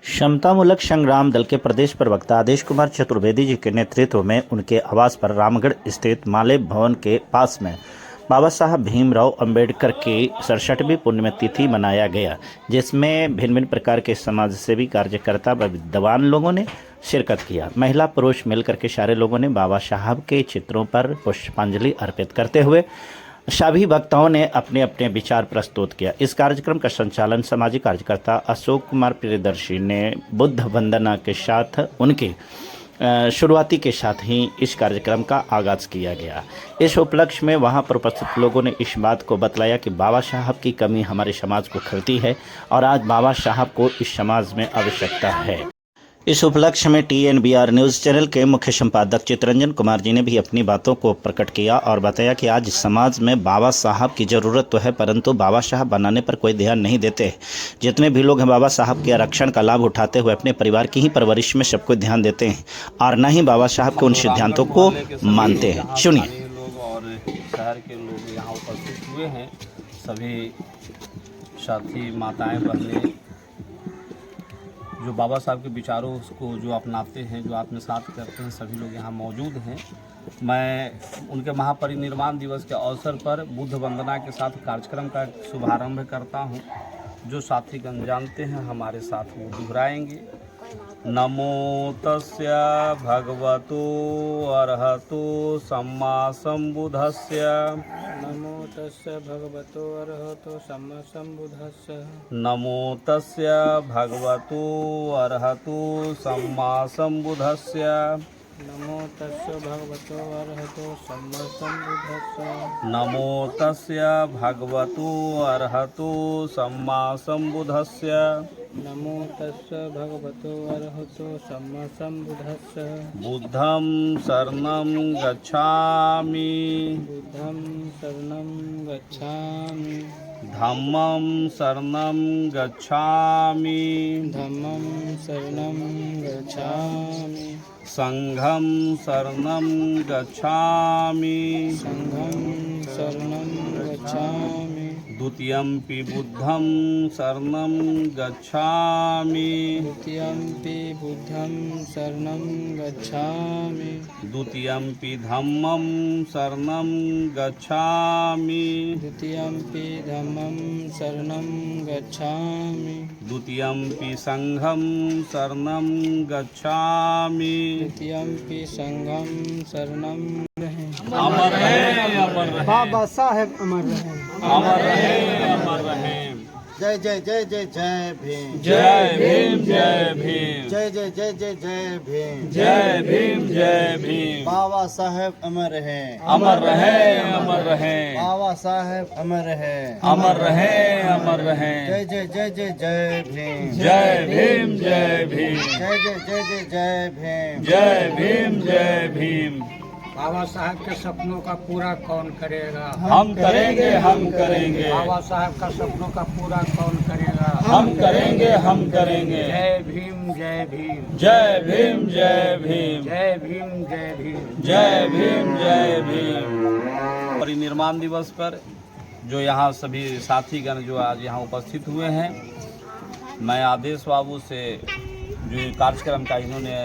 समतामूलक संग्राम दल के प्रदेश प्रवक्ता आदेश कुमार चतुर्वेदी जी के नेतृत्व में उनके आवास पर रामगढ़ स्थित माले भवन के पास में बाबा साहब भीमराव अंबेडकर की 67वीं पुण्यतिथि मनाया गया, जिसमें भिन्न भिन्न प्रकार के समाज सेवी कार्यकर्ता व विद्वान लोगों ने शिरकत किया। महिला पुरुष मिलकर के सारे लोगों ने बाबा साहब के चित्रों पर पुष्पांजलि अर्पित करते हुए सभी वक्ताओं ने अपने अपने विचार प्रस्तुत किया। इस कार्यक्रम का संचालन सामाजिक कार्यकर्ता अशोक कुमार प्रियदर्शी ने बुद्ध वंदना के साथ उनके शुरुआती के साथ ही इस कार्यक्रम का आगाज किया गया। इस उपलक्ष्य में वहां पर उपस्थित लोगों ने इस बात को बतलाया कि बाबा साहब की कमी हमारे समाज को खलती है और आज बाबा साहब को इस समाज में आवश्यकता है। इस उपलक्ष्य में TNBR न्यूज़ चैनल के मुख्य संपादक चितरंजन कुमार जी ने भी अपनी बातों को प्रकट किया और बताया कि आज समाज में बाबा साहब की ज़रूरत तो है, परंतु बाबा साहब बनाने पर कोई ध्यान नहीं देते। जितने भी लोग हैं बाबा साहब के आरक्षण का लाभ उठाते हुए अपने परिवार की ही परवरिश में सबको ध्यान देते हैं और न ही बाबा साहब के उन सिद्धांतों को मानते हैं। सुनिए। लोग और शहर के लोग यहाँ उपस्थित हुए हैं, सभी साथी माताएं बहनें जो बाबा साहब के विचारों को जो अपनाते हैं, जो आत्मसात करते हैं, सभी लोग यहाँ मौजूद हैं। मैं उनके महापरिनिर्वाण दिवस के अवसर पर बुद्ध वंदना के साथ कार्यक्रम का शुभारंभ करता हूँ। जो साथीगण जानते हैं हमारे साथ वो दोहराएंगे। नमो तस्य भगवतो अरहतो सम्मा सम्बुद्धस्य। नमो तस्य भगवतो अरहतो सम्मा सम्बुद्धस्य। नमो तस्य भगवतो अरहतो सम्मा सम्बुद्धस्य। नमो तस्य भगवतो अरहतो सम्मा सम्बुद्धस्य। नमो तस्य भगवतो अरहतो सम्मा सम्बुद्धस्य। नमो तस्य भगवतो अरहतो सम्मा सम्बुद्धस्य। बुद्धं शरणं गच्छामि। बुद्धं शरणं गच्छामि। धम्मं शरणं गच्छामि। धम्मं शरणं गच्छामि। संघं शरणं गच्छामि। संघं शरणं गच्छामि। द्वितीयंपि बुद्धं शरणं गच्छामि। द्वितीयंपि बुद्धं शरणं गच्छामि। द्वितीयंपि धम्मं शरणं गच्छामि। द्वितीयंपि धम्मं शरणं गच्छामि। द्वितीयंपि संघं शरणं गच्छामि। द्वितीयंपि संघं शरणं रहे। अमर रहे, अमर रहे, बाबा साहेब अमर रहे। अमर रहे, अमर रहे। जय जय जय जय जय भीम। जय भीम, जय भीम। जय जय जय जय जय भीम। जय भीम, जय भीम। बाबा साहेब अमर है। अमर रहे, अमर रहे। बाबा साहेब अमर है। अमर रहे, अमर रहे। जय जय जय जय जय भीम। जय भीम, जय भीम। जय जय जय जय जय भीम। जय भीम, जय भीम। बाबा साहब के सपनों का पूरा कौन करेगा? हम करेंगे, हम करेंगे। बाबा साहब का सपनों का पूरा कौन करेगा? हम करेंगे, हम करेंगे। जय भीम, जय भीम। जय भीम, जय भीम। जय भीम, जय भीम। जय भीम, जय भीम। परिनिर्वाण दिवस पर जो यहाँ सभी साथीगण जो आज यहाँ उपस्थित हुए हैं, मैं आदेश बाबू से जो कार्यक्रम का इन्होंने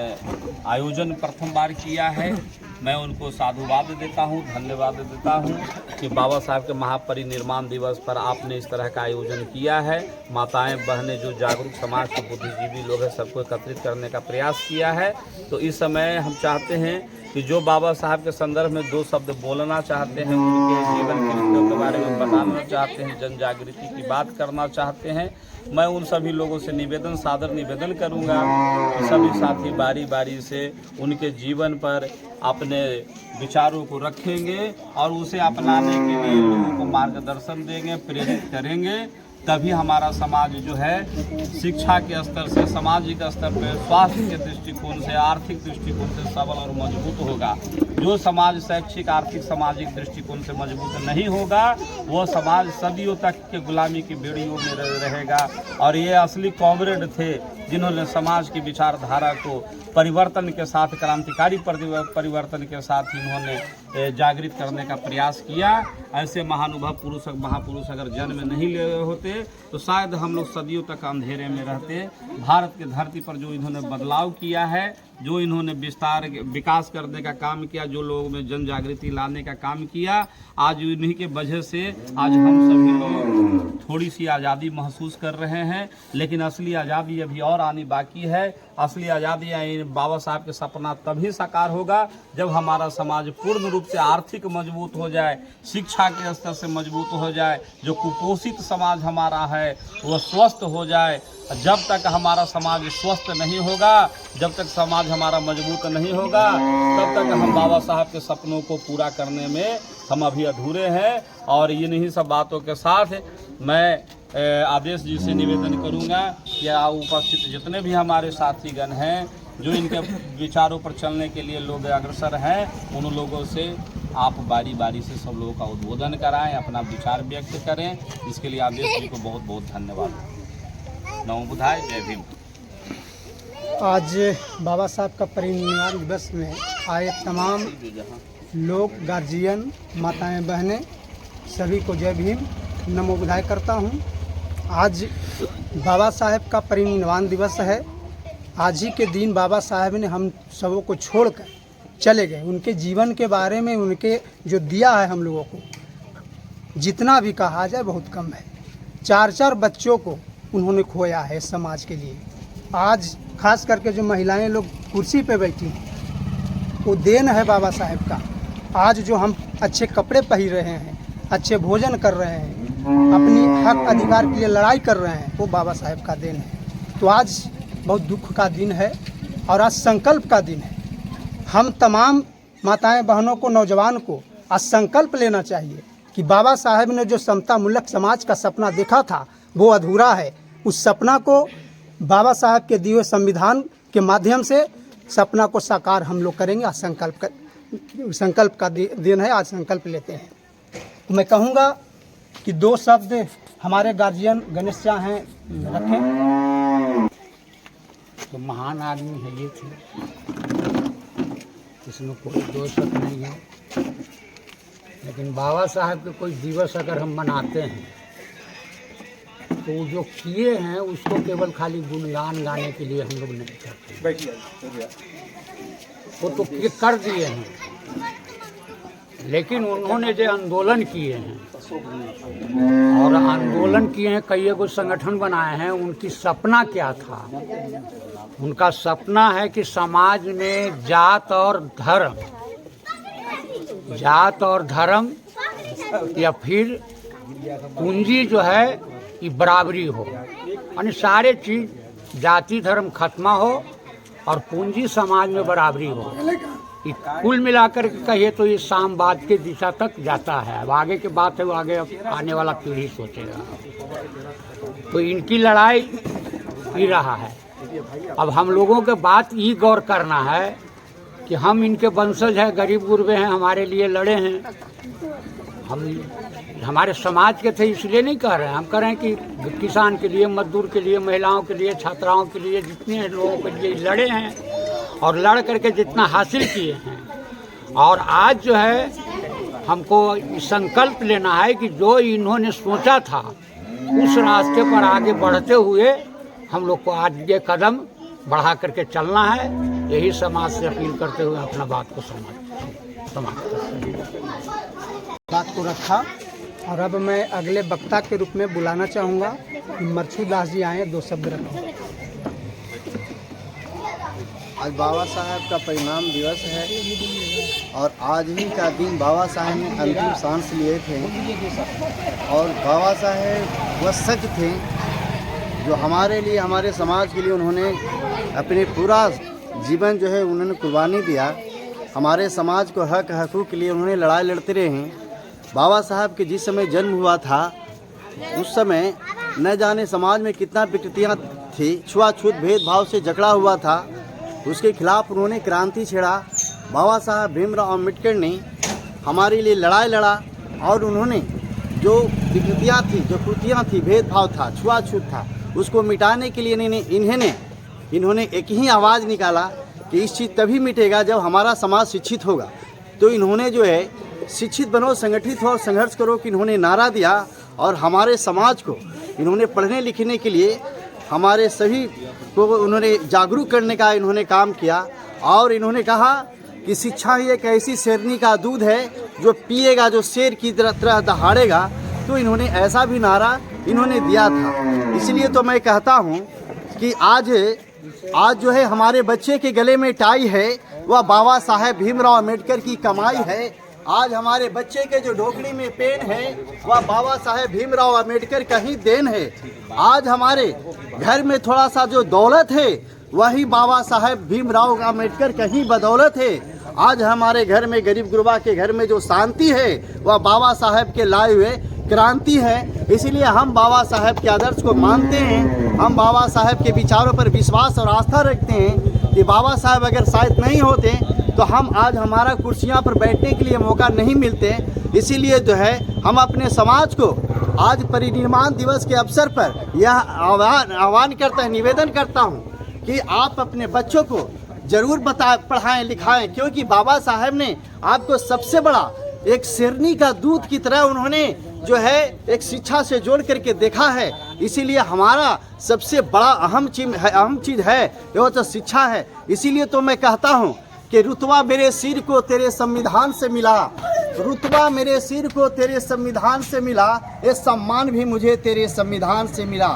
आयोजन प्रथम बार किया है, मैं उनको साधुवाद देता हूँ, धन्यवाद देता हूँ कि बाबा साहब के महापरिनिर्वाण दिवस पर आपने इस तरह का आयोजन किया है। माताएं बहनें जो जागरूक समाज के बुद्धिजीवी लोग हैं सबको एकत्रित करने का प्रयास किया है। तो इस समय हम चाहते हैं कि जो बाबा साहब के संदर्भ में दो शब्द बोलना चाहते हैं, उनके जीवन कृत्यों के बारे में बताना चाहते हैं, जन जागृति की बात करना चाहते हैं, मैं उन सभी लोगों से निवेदन सादर निवेदन करूंगा कि सभी साथी बारी बारी से उनके जीवन पर अपने विचारों को रखेंगे और उसे अपनाने के लिए लोगों को मार्गदर्शन देंगे, प्रेरित करेंगे। तभी हमारा समाज जो है शिक्षा के स्तर से, सामाजिक स्तर पर, स्वास्थ्य के दृष्टिकोण से, आर्थिक दृष्टिकोण से सबल और मजबूत होगा। जो समाज शैक्षिक, आर्थिक, सामाजिक दृष्टिकोण से मजबूत नहीं होगा, वो समाज सदियों तक के गुलामी की बेड़ियों में रहेगा। और ये असली कॉमरेड थे जिन्होंने समाज की विचारधारा को परिवर्तन के साथ, क्रांतिकारी परिवर्तन के साथ इन्होंने जागृत करने का प्रयास किया। ऐसे महानुभव पुरुष, महापुरुष अगर जन्म नहीं ले होते होते तो शायद हम लोग सदियों तक अंधेरे में रहते। भारत की धरती पर जो इन्होंने बदलाव किया है, जो इन्होंने विकास करने का काम किया, जो लोगों में जन जागृति लाने का काम किया, आज इन्हीं के वजह से आज हम सभी लोग थोड़ी सी आज़ादी महसूस कर रहे हैं। लेकिन असली आज़ादी अभी और आनी बाकी है। असली आज़ादी बाबा साहब के सपना तभी साकार होगा जब हमारा समाज पूर्ण रूप से आर्थिक मजबूत हो जाए, शिक्षा के स्तर से मजबूत हो जाए, जो कुपोषित समाज हमारा है वह स्वस्थ हो जाए। जब तक हमारा समाज स्वस्थ नहीं होगा, जब तक समाज हमारा मजबूत नहीं होगा, तब तक हम बाबा साहब के सपनों को पूरा करने में हम अभी अधूरे हैं। और इन्हीं सब बातों के साथ मैं आदेश जी से निवेदन करूंगा कि उपस्थित जितने भी हमारे साथीगण हैं, जो इनके विचारों पर चलने के लिए लोग अग्रसर हैं, उन लोगों से आप बारी बारी से सब लोगों का उद्बोधन कराएं, अपना विचार व्यक्त करें। इसके लिए आदेश जी को बहुत बहुत धन्यवाद। नमो बुद्धाय, जय भीम। आज बाबा साहब का परिनिर्वाण दिवस में आए तमाम लोग, गार्जियन, माताएं, बहनें, सभी को जय भीम, नमो बुद्धाय करता हूं। आज बाबा साहब का परिनिर्वाण दिवस है। आज ही के दिन बाबा साहब ने हम सबों को छोड़कर चले गए। उनके जीवन के बारे में, उनके जो दिया है हम लोगों को, जितना भी कहा जाए बहुत कम है। 4-4 बच्चों को उन्होंने खोया है समाज के लिए। आज खास करके जो महिलाएं लोग कुर्सी पे बैठी हैं, वो देन है बाबा साहब का। आज जो हम अच्छे कपड़े पहन रहे हैं, अच्छे भोजन कर रहे हैं, अपनी हक अधिकार के लिए लड़ाई कर रहे हैं, वो बाबा साहब का देन है। तो आज बहुत दुख का दिन है और आज संकल्प का दिन है। हम तमाम माताएं, बहनों को, नौजवान को आज संकल्प लेना चाहिए कि बाबा साहब ने जो समता मूलक समाज का सपना देखा था वो अधूरा है। उस सपना को बाबा साहब के दिए संविधान के माध्यम से सपना को साकार हम लोग करेंगे। आज संकल्प का दिन है, आज संकल्प लेते हैं। तो मैं कहूँगा कि 2 शब्द हमारे गार्जियन गणेश शाह हैं रखें। तो महान आदमी है ये थे, इसमें कोई दो शक नहीं है। लेकिन बाबा साहब के कोई दिवस अगर हम मनाते हैं तो वो जो किए हैं उसको केवल खाली गुणगान गाने के लिए हम लोग नहीं करते। वो तो कर दिए हैं, लेकिन उन्होंने जो आंदोलन किए हैं और आंदोलन किए हैं, कई गो संगठन बनाए हैं, उनकी सपना क्या था? उनका सपना है कि समाज में जात और धर्म या फिर पूंजी जो है ये बराबरी हो, यानी सारे चीज जाति धर्म खत्म हो और पूंजी समाज में बराबरी हो। कुल मिलाकर के कहिए तो ये सामवाद के दिशा तक जाता है। अब आगे की बात है वो आगे आने वाला पीढ़ी सोचेगा। तो इनकी लड़ाई ही रहा है। अब हम लोगों के बात ये गौर करना है कि हम इनके वंशज हैं, गरीब गुरबे हैं, हमारे लिए लड़े हैं, हम हमारे समाज के थे, इसलिए नहीं कह रहे हैं। हम कह रहे हैं कि किसान के लिए, मजदूर के लिए, महिलाओं के लिए, छात्राओं के लिए, जितने लोगों के लिए लड़े हैं और लड़ करके जितना हासिल किए हैं। और आज जो है हमको संकल्प लेना है कि जो इन्होंने सोचा था उस रास्ते पर आगे बढ़ते हुए हम लोग को आज ये कदम बढ़ा करके चलना है। यही समाज से अपील करते हुए अपना बात को बात को रखा। और अब मैं अगले वक्ता के रूप में बुलाना चाहूँगा कि मरछू दास जी आए, 2 शब्द रखें। आज बाबा साहब का परिणाम दिवस है और आज ही का दिन बाबा साहब ने अंतिम सांस लिए थे। और बाबा साहब वह सच थे जो हमारे लिए, हमारे समाज के लिए उन्होंने अपने पूरा जीवन जो है उन्होंने कुर्बानी दिया। हमारे समाज को हकूक़ के लिए उन्होंने लड़ाई लड़ते रहे हैं। बाबा साहब के जिस समय जन्म हुआ था उस समय न जाने समाज में कितना विकृतियाँ थी, छुआछूत भेदभाव से जकड़ा हुआ था। उसके खिलाफ उन्होंने क्रांति छेड़ा। बाबा साहब भीमराव अम्बेडकर ने हमारे लिए लड़ाई लड़ा और उन्होंने जो विकृतियाँ थी, जो कृतियाँ थी, भेदभाव था, छुआछूत था, उसको मिटाने के लिए इन्होंने एक ही आवाज़ निकाला कि इस चीज़ तभी मिटेगा जब हमारा समाज शिक्षित होगा। तो इन्होंने जो है शिक्षित बनो, संगठित हो और संघर्ष करो कि इन्होंने नारा दिया और हमारे समाज को इन्होंने पढ़ने लिखने के लिए हमारे सभी को उन्होंने जागरूक करने का इन्होंने काम किया। और इन्होंने कहा कि शिक्षा ही एक ऐसी शेरनी का दूध है जो पिएगा जो शेर की तरह दहाड़ेगा। तो इन्होंने ऐसा भी नारा इन्होंने दिया था। इसलिए तो मैं कहता हूँ कि आज जो है हमारे बच्चे के गले में टाई है वह बाबा साहेब भीमराव अम्बेडकर की कमाई है। आज हमारे बच्चे के जो ढोकड़ी में पेन है वह बाबा साहेब भीमराव अम्बेडकर का ही देन है। आज हमारे घर में थोड़ा सा जो दौलत है वही बाबा साहेब भीमराव अम्बेडकर का ही बदौलत है। आज हमारे घर में गरीब गुरबा के घर में जो शांति है वह बाबा साहेब के लाए हुए क्रांति है। इसलिए हम बाबा साहेब के आदर्श को मानते हैं। हम बाबा साहेब के विचारों पर विश्वास और आस्था रखते हैं कि बाबा साहेब अगर शायद नहीं होते तो हम आज हमारा कुर्सियां पर बैठने के लिए मौका नहीं मिलते। इसीलिए जो है हम अपने समाज को आज परिनिर्माण दिवस के अवसर पर यह आह्वान करता है, निवेदन करता हूँ कि आप अपने बच्चों को जरूर पढ़ाएं लिखाएं, क्योंकि बाबा साहेब ने आपको सबसे बड़ा एक शेरनी का दूध की तरह उन्होंने जो है एक शिक्षा से जोड़ करके देखा है। इसीलिए हमारा सबसे बड़ा अहम चीज़ है वो तो शिक्षा है। इसीलिए तो मैं कहता हूँ कि रुतबा मेरे सिर को तेरे संविधान से मिला, रुतबा मेरे सिर को तेरे संविधान से मिला, ये सम्मान भी मुझे तेरे संविधान से मिला।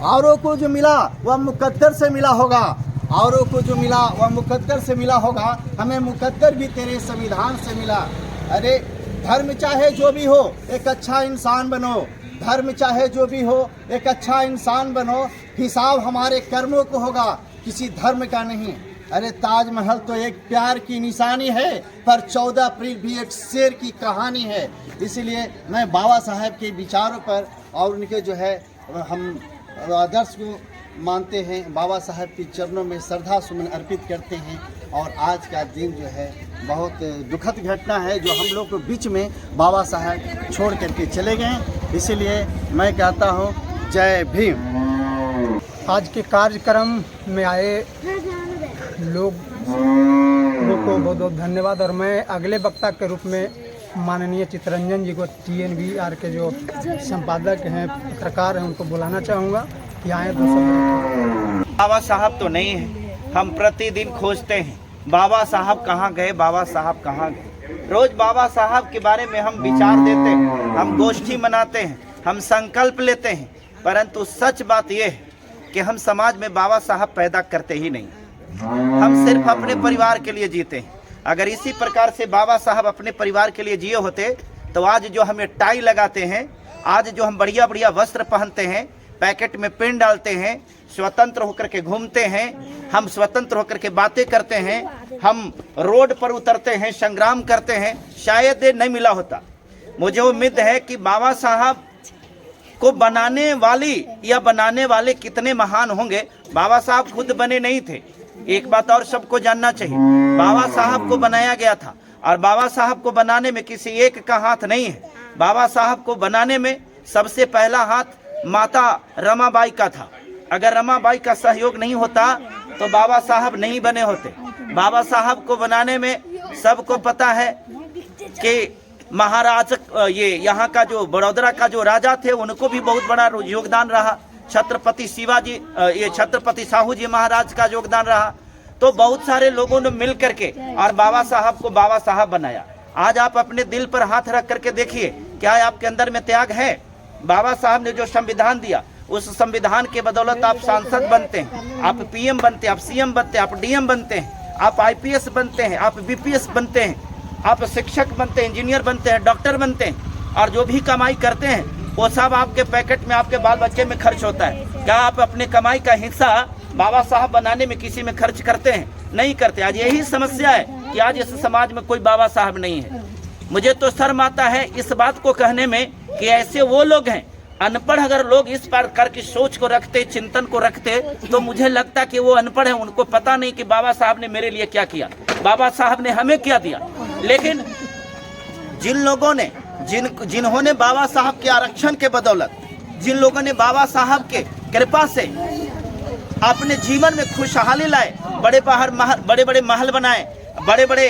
औरों को जो मिला वह मुकद्दर से मिला होगा, औरों को जो मिला वह मुकद्दर से मिला होगा, हमें मुकद्दर भी तेरे संविधान से मिला। अरे धर्म चाहे जो भी हो एक अच्छा इंसान बनो, धर्म चाहे जो भी हो एक अच्छा इंसान बनो, हिसाब हमारे कर्मों को होगा किसी धर्म का नहीं। अरे ताजमहल तो एक प्यार की निशानी है, पर 14 अप्रैल भी एक शेर की कहानी है। इसलिए मैं बाबा साहेब के विचारों पर और उनके जो है हम आदर्श को मानते हैं, बाबा साहेब के चरणों में श्रद्धा सुमन अर्पित करते हैं। और आज का दिन जो है बहुत दुखद घटना है जो हम लोग को बीच में बाबा साहेब छोड़ करके चले गए। इसलिए मैं कहता हूँ जय भीम। आज के कार्यक्रम में आए लोगों को बहुत बहुत धन्यवाद। और मैं अगले वक्ता के रूप में माननीय चित्तरंजन जी को TNVR के जो संपादक हैं, पत्रकार हैं, उनको बुलाना चाहूँगा कि आए। बाबा साहब तो नहीं है, हम प्रतिदिन खोजते हैं बाबा साहब कहाँ गए, बाबा साहब कहाँ गए। रोज बाबा साहब के बारे में हम विचार देते हैं, हम गोष्ठी मनाते हैं, हम संकल्प लेते हैं, परंतु सच बात यह है कि हम समाज में बाबा साहब पैदा करते ही नहीं। हम सिर्फ अपने परिवार के लिए जीते हैं। अगर इसी प्रकार से बाबा साहब अपने परिवार के लिए जिए होते तो आज जो हमें टाई लगाते हैं, आज जो हम बढ़िया बढ़िया वस्त्र पहनते हैं, पैकेट में पेन डालते हैं, स्वतंत्र होकर के घूमते हैं, हम स्वतंत्र होकर के बातें करते हैं, हम रोड पर उतरते हैं, संग्राम करते हैं, शायद ये नहीं मिला होता। मुझे उम्मीद है कि बाबा साहब को बनाने वाली या बनाने वाले कितने महान होंगे। बाबा साहब खुद बने नहीं थे। एक बात और सबको जानना चाहिए, बाबा साहब को बनाया गया था और बाबा साहब को बनाने में किसी एक का हाथ नहीं है। बाबा साहब को बनाने में सबसे पहला हाथ माता रमाबाई का था। अगर रमाबाई का सहयोग नहीं होता तो बाबा साहब नहीं बने होते। बाबा साहब को बनाने में सबको पता है कि महाराज ये यहाँ का जो बड़ौदा का जो राजा थे उनको भी बहुत बड़ा योगदान रहा। छत्रपति शिवाजी ये छत्रपति साहू जी महाराज का योगदान रहा। तो बहुत सारे लोगों ने मिल करके और बाबा साहब को बाबा साहब बनाया। आज आप अपने दिल पर हाथ रख करके देखिए, क्या आपके अंदर में त्याग है? बाबा साहब ने जो संविधान दिया उस संविधान के बदौलत आप सांसद बनते हैं, आप PM बनते हैं, आप CM बनते हैं, आप DM बनते हैं, आप IPS बनते हैं, आप BPS बनते हैं, आप शिक्षक बनते हैं, इंजीनियर बनते हैं, डॉक्टर बनते हैं। और जो भी कमाई करते हैं वो सब आपके पैकेट में, आपके बाल बच्चे में खर्च होता है। क्या आप अपने कमाई का हिस्सा बाबा साहब बनाने में किसी में खर्च करते हैं? नहीं करते। आज यही समस्या है कि आज इस समाज में कोई बाबा साहब नहीं है। मुझे तो शर्म आता है इस बात को कहने में कि ऐसे वो लोग हैं अनपढ़। अगर लोग इस प्रकार की सोच को रखते, चिंतन को रखते, तो मुझे लगता कि वो अनपढ़ है, उनको पता नहीं कि बाबा साहब ने मेरे लिए क्या किया, बाबा साहब ने हमें क्या दिया। लेकिन जिन लोगों ने जिन्होंने बाबा साहब के आरक्षण के बदौलत, जिन लोगों ने बाबा साहब के कृपा से अपने जीवन में खुशहाली लाए, बड़े बड़े महल बनाए, बड़े बड़े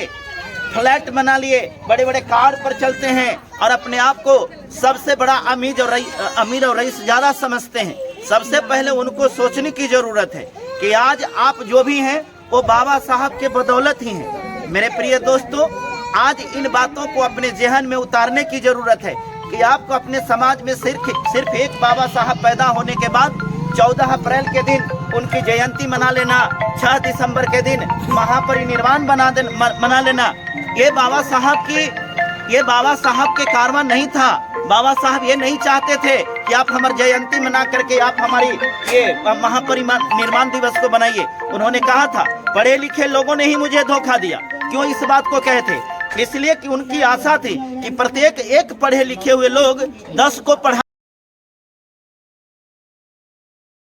फ्लैट बना लिए, बड़े बड़े कार पर चलते हैं, और अपने आप को सबसे बड़ा अमीर और रईस ज़्यादा समझते हैं। सबसे पहले उनको सोचने की ज़रूरत है कि आज आप जो भी हैं वो बाबा साहब के बदौलत ही हैं। मेरे प्रिय दोस्तों, आज इन बातों को अपने जहन में उतारने की ज़रूरत है कि आपको अपने समाज में सिर्फ एक बाबा साहब पैदा होने के बाद 14 अप्रैल के दिन उनकी जयंती मना लेना, 6 दिसंबर के दिन महापरिनिर्वाण मना लेना, ये बाबा साहब के कारवा नहीं था। बाबा साहब ये नहीं चाहते थे कि आप हमारी जयंती मना करके आप हमारी ये महापरिनिर्वाण दिवस को बनाइए। उन्होंने कहा था, पढ़े लिखे लोगों ने ही मुझे धोखा दिया। क्यों इस बात को कहे थे? इसलिए कि उनकी आशा थी कि प्रत्येक एक पढ़े लिखे हुए लोग 10 को पढ़ा